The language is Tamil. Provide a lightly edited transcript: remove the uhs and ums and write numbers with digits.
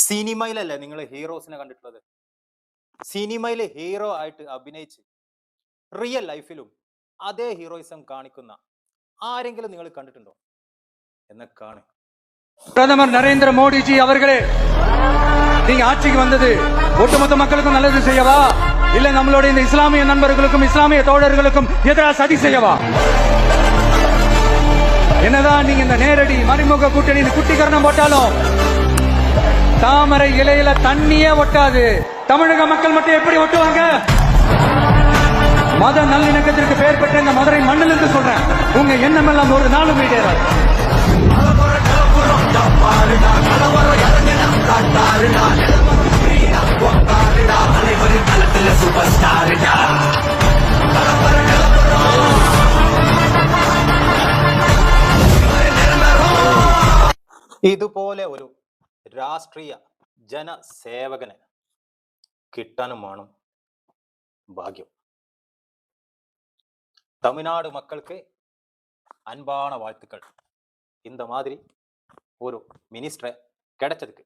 സിനിമയിലല്ലേ നിങ്ങൾ ഹീറോസിനെ കണ്ടിട്ടുള്ളത്? സിനിമയിൽ ഹീറോ ആയിട്ട് അഭിനയിച്ച് റിയൽ ലൈഫിലും അതേ ഹീറോയിസം കാണിക്കുന്ന ആരെങ്കിലും നിങ്ങൾ കണ്ടിട്ടുണ്ടോ? എന്നെ കാണு. பிரதமர் நரேந்திர மோடிஜி அவர்களே, நீங்க ஆட்சிக்கு வந்தது ஒட்டுமொத்த மக்களுக்கும் நல்லது செய்யவா, இல்ல நம்மளுடைய இந்த இஸ்லாமிய நண்பர்களுக்கும் இஸ்லாமிய தோழர்களுக்கும் எதிராக சதி செய்யவா? என்னதான் நீங்க இந்த நேரடி மறைமுக கூட்டணி குட்டிகரணம் போட்டாலும் தாமரை இலையில தண்ணியே ஒட்டாது. தமிழக மக்கள் மட்டும் எப்படி ஒட்டுவாங்க? மத நல்லிணக்கத்திற்கு பெயர் பெற்ற இந்த மதுரை மண்ணில் இருந்து சொல்றேன், உங்க எண்ணம் எல்லாம் ஒரு நாளும் வீடேறாது. ഇതുപോലെ ഒരു രാഷ്ട്രീയ ജനസേവകനെ കിട്ടാനും വേണം ഭാഗ്യം. தமிழ்நாடு மக்களுக்கு அன்பான வாழ்த்துக்கள். இந்த மாதிரி ஒரு மினிஸ்டரை கிடைச்சதுக்கு